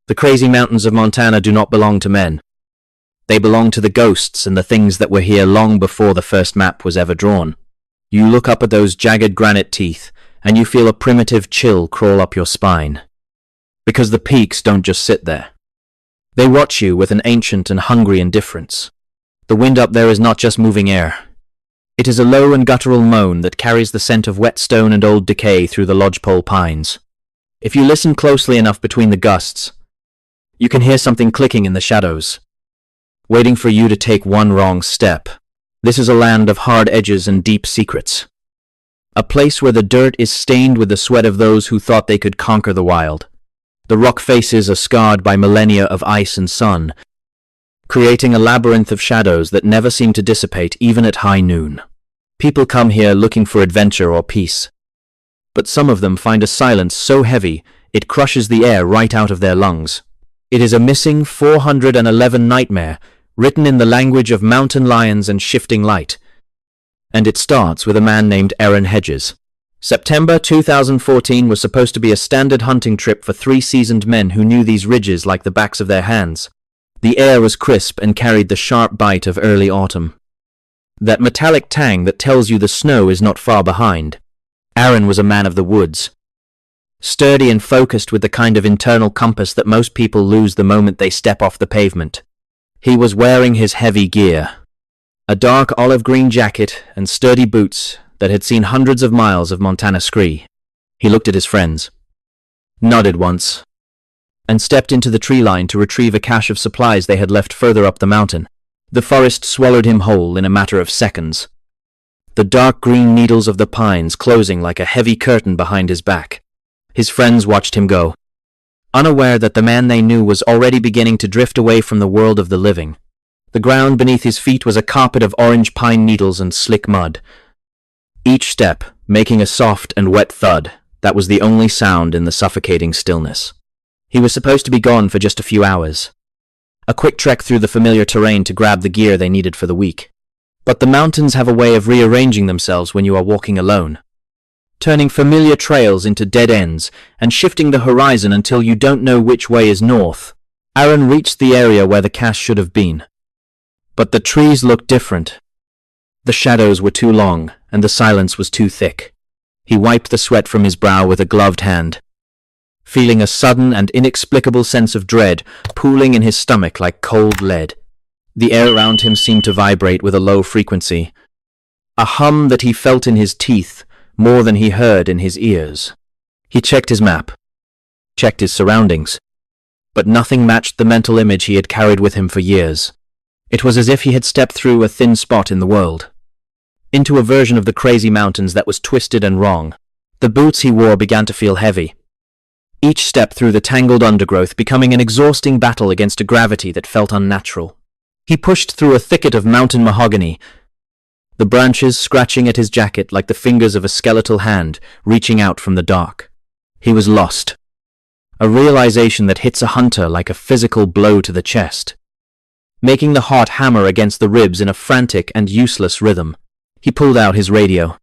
The crazy mountains of Montana do not belong to men. They belong to the ghosts and the things that were here long before the first map was ever drawn. You look up at those jagged granite teeth, and you feel a primitive chill crawl up your spine. Because the peaks don't just sit there. They watch you with an ancient and hungry indifference. The wind up there is not just moving air. It is a low and guttural moan that carries the scent of wet stone and old decay through the lodgepole pines. If you listen closely enough between the gusts, you can hear something clicking in the shadows, waiting for you to take one wrong step. This is a land of hard edges and deep secrets. A place where the dirt is stained with the sweat of those who thought they could conquer the wild. The rock faces are scarred by millennia of ice and sun, creating a labyrinth of shadows that never seem to dissipate even at high noon. People come here looking for adventure or peace, but some of them find a silence so heavy it crushes the air right out of their lungs. It is a missing 411 nightmare, written in the language of mountain lions and shifting light. And it starts with a man named Aaron Hedges. September 2014 was supposed to be a standard hunting trip for 3 seasoned men who knew these ridges like the backs of their hands. The air was crisp and carried the sharp bite of early autumn. That metallic tang that tells you the snow is not far behind. Aaron was a man of the woods, sturdy and focused with the kind of internal compass that most people lose the moment they step off the pavement. He was wearing his heavy gear, a dark olive green jacket and sturdy boots that had seen hundreds of miles of Montana scree. He looked at his friends, nodded once, and stepped into the tree line to retrieve a cache of supplies they had left further up the mountain. The forest swallowed him whole in a matter of seconds, the dark green needles of the pines closing like a heavy curtain behind his back. His friends watched him go, unaware that the man they knew was already beginning to drift away from the world of the living. The ground beneath his feet was a carpet of orange pine needles and slick mud, each step making a soft and wet thud that was the only sound in the suffocating stillness. He was supposed to be gone for just a few hours, a quick trek through the familiar terrain to grab the gear they needed for the week. But the mountains have a way of rearranging themselves when you are walking alone, turning familiar trails into dead ends and shifting the horizon until you don't know which way is north. Aaron reached the area where the cache should have been, but the trees looked different. The shadows were too long and the silence was too thick. He wiped the sweat from his brow with a gloved hand, feeling a sudden and inexplicable sense of dread pooling in his stomach like cold lead. The air around him seemed to vibrate with a low frequency, a hum that he felt in his teeth more than he heard in his ears. He checked his map, checked his surroundings, but nothing matched the mental image he had carried with him for years. It was as if he had stepped through a thin spot in the world, into a version of the crazy mountains that was twisted and wrong. The boots he wore began to feel heavy, each step through the tangled undergrowth becoming an exhausting battle against a gravity that felt unnatural. He pushed through a thicket of mountain mahogany, the branches scratching at his jacket like the fingers of a skeletal hand reaching out from the dark. He was lost, a realization that hits a hunter like a physical blow to the chest, making the heart hammer against the ribs in a frantic and useless rhythm. He pulled out his radio,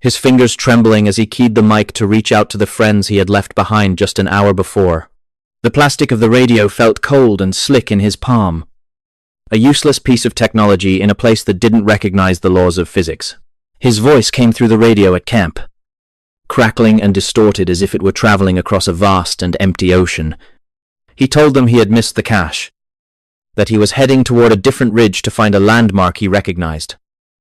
his fingers trembling as he keyed the mic to reach out to the friends he had left behind just an hour before. The plastic of the radio felt cold and slick in his palm, a useless piece of technology in a place that didn't recognize the laws of physics. His voice came through the radio at camp, crackling and distorted as if it were traveling across a vast and empty ocean. He told them he had missed the cache, that he was heading toward a different ridge to find a landmark he recognized.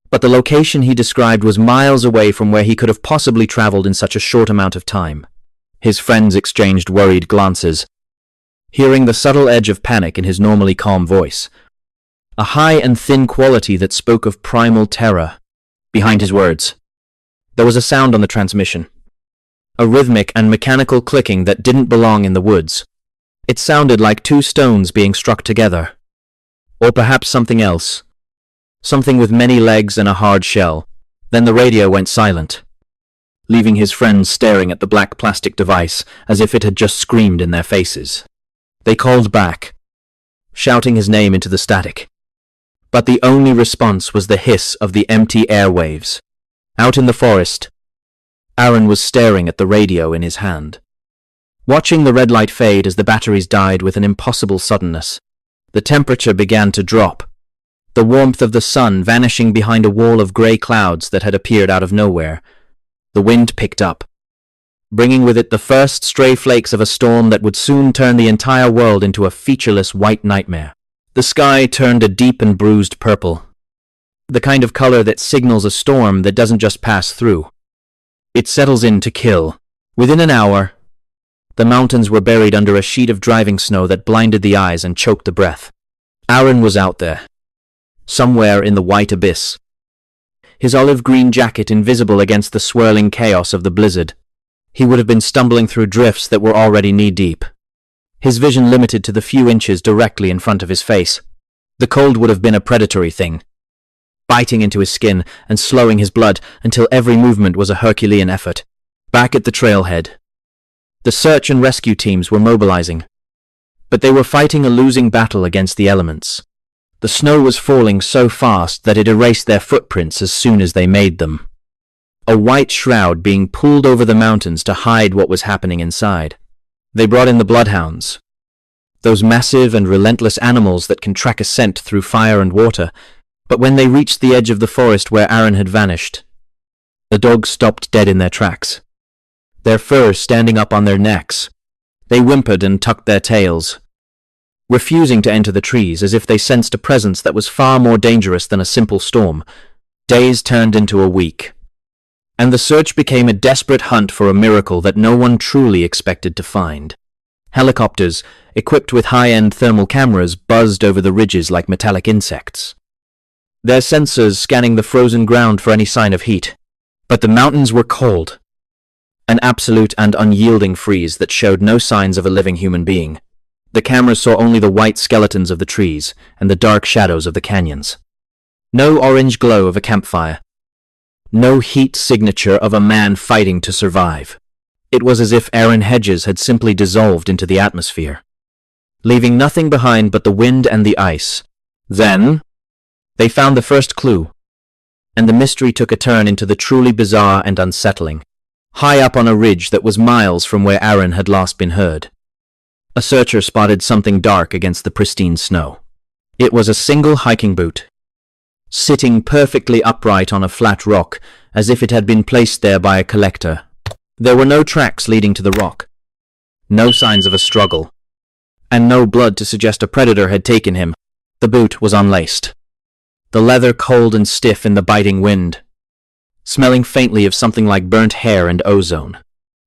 But the location he described was miles away from where he could have possibly traveled in such a short amount of time. His friends exchanged worried glances, hearing the subtle edge of panic in his normally calm voice, a high and thin quality that spoke of primal terror. Behind his words, there was a sound on the transmission, a rhythmic and mechanical clicking that didn't belong in the woods. It sounded like 2 stones being struck together, or perhaps something else, something with many legs and a hard shell. Then the radio went silent, leaving his friends staring at the black plastic device as if it had just screamed in their faces. They called back, shouting his name into the static, but the only response was the hiss of the empty airwaves. Out in the forest, Aaron was staring at the radio in his hand, watching the red light fade as the batteries died with an impossible suddenness. The temperature began to drop, the warmth of the sun vanishing behind a wall of grey clouds that had appeared out of nowhere. The wind picked up, bringing with it the first stray flakes of a storm that would soon turn the entire world into a featureless white nightmare. The sky turned a deep and bruised purple, the kind of color that signals a storm that doesn't just pass through. It settles in to kill. Within an hour, the mountains were buried under a sheet of driving snow that blinded the eyes and choked the breath. Aaron was out there, somewhere in the white abyss, his olive-green jacket invisible against the swirling chaos of the blizzard. He would have been stumbling through drifts that were already knee-deep, his vision limited to the few inches directly in front of his face. The cold would have been a predatory thing, biting into his skin and slowing his blood until every movement was a Herculean effort. Back at the trailhead, the search and rescue teams were mobilizing, but they were fighting a losing battle against the elements. The snow was falling so fast that it erased their footprints as soon as they made them, a white shroud being pulled over the mountains to hide what was happening inside. They brought in the bloodhounds, those massive and relentless animals that can track a scent through fire and water, but when they reached the edge of the forest where Aaron had vanished, the dogs stopped dead in their tracks, their fur standing up on their necks. They whimpered and tucked their tails, refusing to enter the trees as if they sensed a presence that was far more dangerous than a simple storm. Days turned into a week, and the search became a desperate hunt for a miracle that no one truly expected to find. Helicopters, equipped with high-end thermal cameras, buzzed over the ridges like metallic insects, their sensors scanning the frozen ground for any sign of heat. But the mountains were cold, an absolute and unyielding freeze that showed no signs of a living human being. The cameras saw only the white skeletons of the trees and the dark shadows of the canyons. No orange glow of a campfire, no heat signature of a man fighting to survive. It was as if Aaron Hedges had simply dissolved into the atmosphere, leaving nothing behind but the wind and the ice. Then, they found the first clue, and the mystery took a turn into the truly bizarre and unsettling. High up on a ridge that was miles from where Aaron had last been heard, a searcher spotted something dark against the pristine snow. It was a single hiking boot, sitting perfectly upright on a flat rock, as if it had been placed there by a collector. There were no tracks leading to the rock, no signs of a struggle, and no blood to suggest a predator had taken him. The boot was unlaced, the leather cold and stiff in the biting wind, smelling faintly of something like burnt hair and ozone.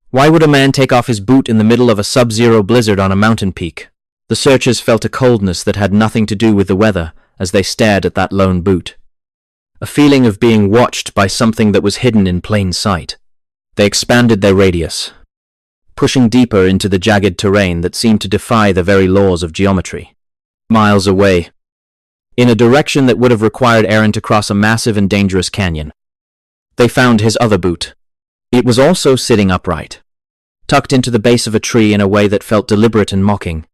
Why would a man take off his boot in the middle of a sub-zero blizzard on a mountain peak? The searchers felt a coldness that had nothing to do with the weather as they stared at that lone boot, a feeling of being watched by something that was hidden in plain sight. They expanded their radius, pushing deeper into the jagged terrain that seemed to defy the very laws of geometry. Miles away, in a direction that would have required Aaron to cross a massive and dangerous canyon, they found his other boot. It was also sitting upright, tucked into the base of a tree in a way that felt deliberate and mocking.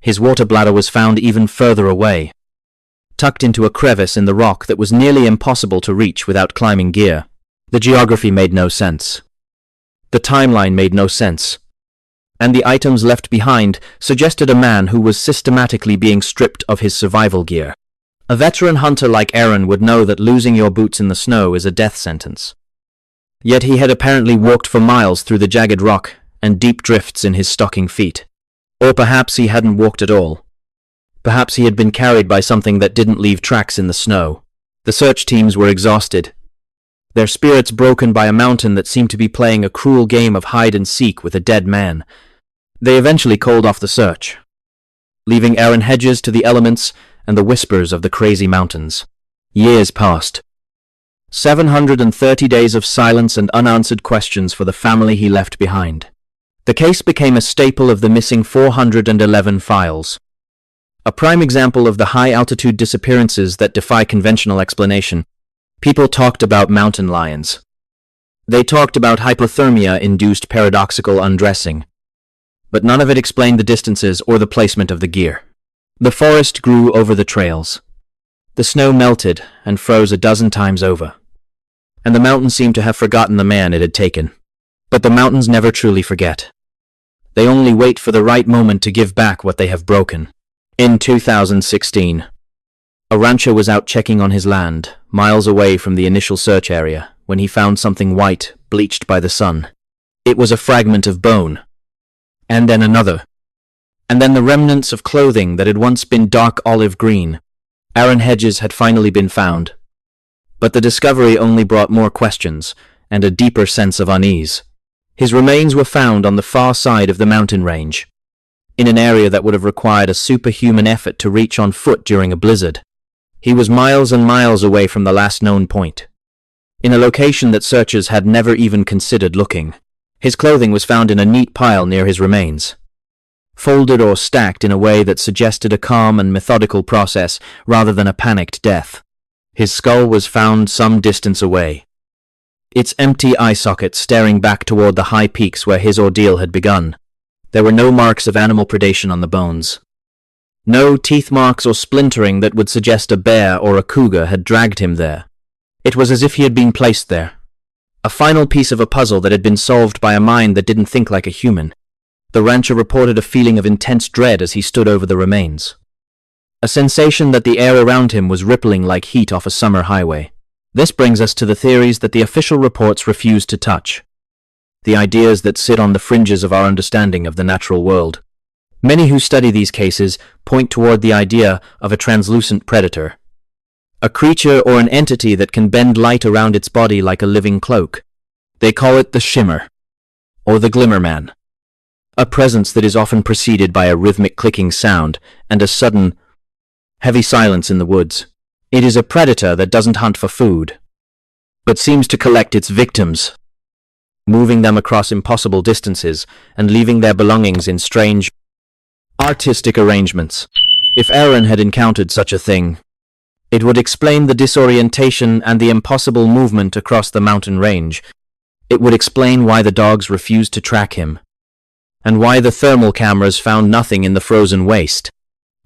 His water bladder was found even further away, tucked into a crevice in the rock that was nearly impossible to reach without climbing gear. The geography made no sense. The timeline made no sense. And the items left behind suggested a man who was systematically being stripped of his survival gear. A veteran hunter like Aaron would know that losing your boots in the snow is a death sentence. Yet he had apparently walked for miles through the jagged rock and deep drifts in his stocking feet. Or perhaps he hadn't walked at all. Perhaps he had been carried by something that didn't leave tracks in the snow. The search teams were exhausted, their spirits broken by a mountain that seemed to be playing a cruel game of hide-and-seek with a dead man. They eventually called off the search, leaving Aaron Hedges to the elements and the whispers of the crazy mountains. Years passed. 730 days of silence and unanswered questions for the family he left behind. The case became a staple of the missing 411 files, a prime example of the high-altitude disappearances that defy conventional explanation. People talked about mountain lions. They talked about hypothermia-induced paradoxical undressing, but none of it explained the distances or the placement of the gear. The forest grew over the trails. The snow melted and froze a dozen times over, and the mountains seemed to have forgotten the man it had taken. But the mountains never truly forget. They only wait for the right moment to give back what they have broken. In 2016, a rancher was out checking on his land, miles away from the initial search area, when he found something white, bleached by the sun. It was a fragment of bone. And then another. And then the remnants of clothing that had once been dark olive green. Aaron Hedges had finally been found. But the discovery only brought more questions and a deeper sense of unease. His remains were found on the far side of the mountain range, in an area that would have required a superhuman effort to reach on foot during a blizzard. He was miles and miles away from the last known point, in a location that searchers had never even considered looking. His clothing was found in a neat pile near his remains, folded or stacked in a way that suggested a calm and methodical process rather than a panicked death. His skull was found some distance away, its empty eye socket staring back toward the high peaks where his ordeal had begun. There were no marks of animal predation on the bones. No teeth marks or splintering that would suggest a bear or a cougar had dragged him there. It was as if he had been placed there, a final piece of a puzzle that had been solved by a mind that didn't think like a human. The rancher reported a feeling of intense dread as he stood over the remains, a sensation that the air around him was rippling like heat off a summer highway. This brings us to the theories that the official reports refuse to touch, the ideas that sit on the fringes of our understanding of the natural world. Many who study these cases point toward the idea of a translucent predator, a creature or an entity that can bend light around its body like a living cloak. They call it the shimmer, or the glimmer man, a presence that is often preceded by a rhythmic clicking sound and a sudden, heavy silence in the woods. It is a predator that doesn't hunt for food, but seems to collect its victims, moving them across impossible distances and leaving their belongings in strange, artistic arrangements. If Aaron had encountered such a thing, it would explain the disorientation and the impossible movement across the mountain range. It would explain why the dogs refused to track him, and why the thermal cameras found nothing in the frozen waste.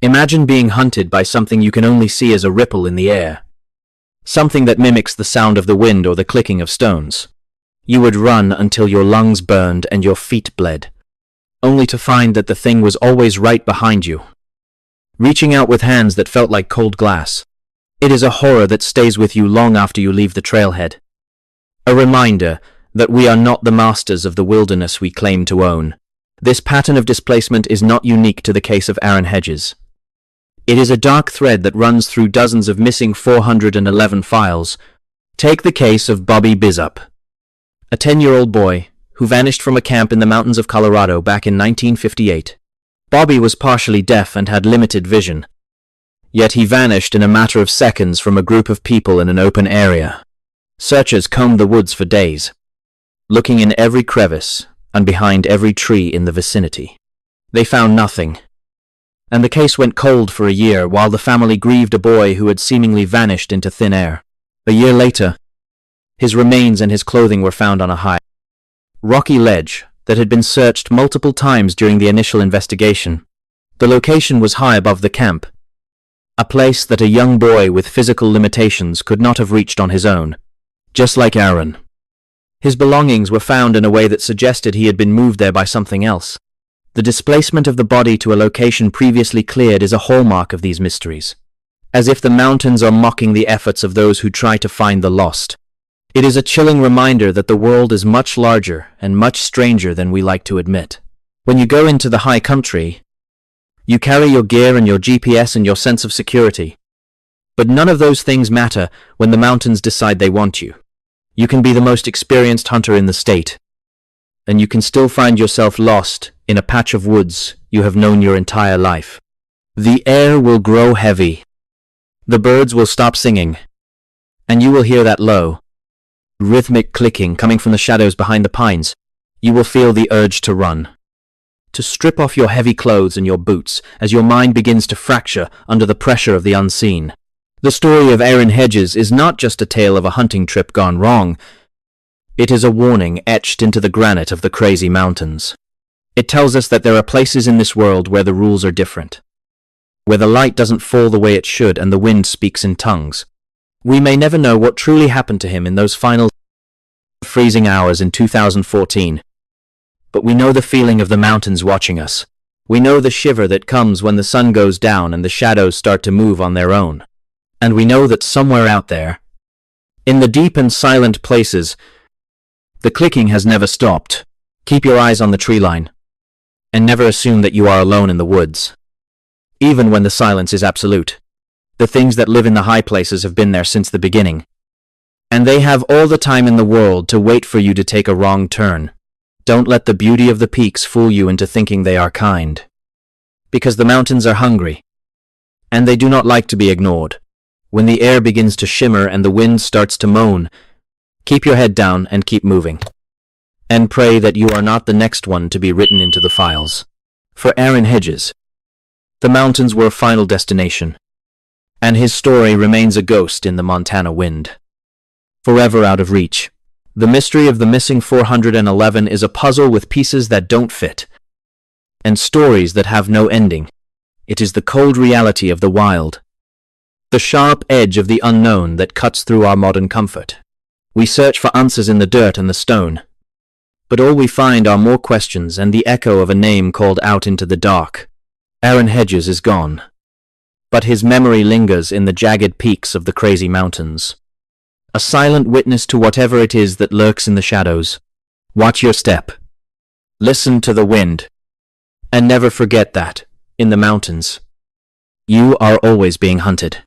Imagine being hunted by something you can only see as a ripple in the air, something that mimics the sound of the wind or the clicking of stones. You would run until your lungs burned and your feet bled, only to find that the thing was always right behind you, reaching out with hands that felt like cold glass. It is a horror that stays with you long after you leave the trailhead, a reminder that we are not the masters of the wilderness we claim to own. This pattern of displacement is not unique to the case of Aaron Hedges. It is a dark thread that runs through dozens of missing 411 files. Take the case of Bobby Bizup, a 10-year-old boy who vanished from a camp in the mountains of Colorado back in 1958. Bobby was partially deaf and had limited vision, yet he vanished in a matter of seconds from a group of people in an open area. Searchers combed the woods for days, looking in every crevice and behind every tree in the vicinity. They found nothing, and the case went cold for a year while the family grieved a boy who had seemingly vanished into thin air. A year later, his remains and his clothing were found on a high, rocky ledge that had been searched multiple times during the initial investigation. The location was high above the camp, a place that a young boy with physical limitations could not have reached on his own. Just like Aaron, his belongings were found in a way that suggested he had been moved there by something else. The displacement of the body to a location previously cleared is a hallmark of these mysteries, as if the mountains are mocking the efforts of those who try to find the lost. It is a chilling reminder that the world is much larger and much stranger than we like to admit. When you go into the high country, you carry your gear and your GPS and your sense of security. But none of those things matter when the mountains decide they want you. You can be the most experienced hunter in the state, and you can still find yourself lost in a patch of woods you have known your entire life. The air will grow heavy. The birds will stop singing, and you will hear that low, rhythmic clicking coming from the shadows behind the pines. You will feel the urge to run, to strip off your heavy clothes and your boots as your mind begins to fracture under the pressure of the unseen. The story of Aaron Hedges is not just a tale of a hunting trip gone wrong. It is a warning etched into the granite of the crazy mountains. It tells us that there are places in this world where the rules are different, where the light doesn't fall the way it should and the wind speaks in tongues. We may never know what truly happened to him in those final freezing hours in 2014, But we know the feeling of the mountains watching us. We know the shiver that comes when the sun goes down and the shadows start to move on their own. And we know that somewhere out there, in the deep and silent places, the clicking has never stopped. Keep your eyes on the tree line, and never assume that you are alone in the woods. Even when the silence is absolute, the things that live in the high places have been there since the beginning. And they have all the time in the world to wait for you to take a wrong turn. Don't let the beauty of the peaks fool you into thinking they are kind. Because the mountains are hungry, and they do not like to be ignored. When the air begins to shimmer and the wind starts to moan, keep your head down and keep moving. And pray that you are not the next one to be written into the files. For Aaron Hedges, the mountains were a final destination, and his story remains a ghost in the Montana wind, forever out of reach. The mystery of the missing 411 is a puzzle with pieces that don't fit, and stories that have no ending. It is the cold reality of the wild, the sharp edge of the unknown that cuts through our modern comfort. We search for answers in the dirt and the stone, but all we find are more questions and the echo of a name called out into the dark. Aaron Hedges is gone, but his memory lingers in the jagged peaks of the crazy mountains, a silent witness to whatever it is that lurks in the shadows. Watch your step, listen to the wind, and never forget that, in the mountains, you are always being hunted.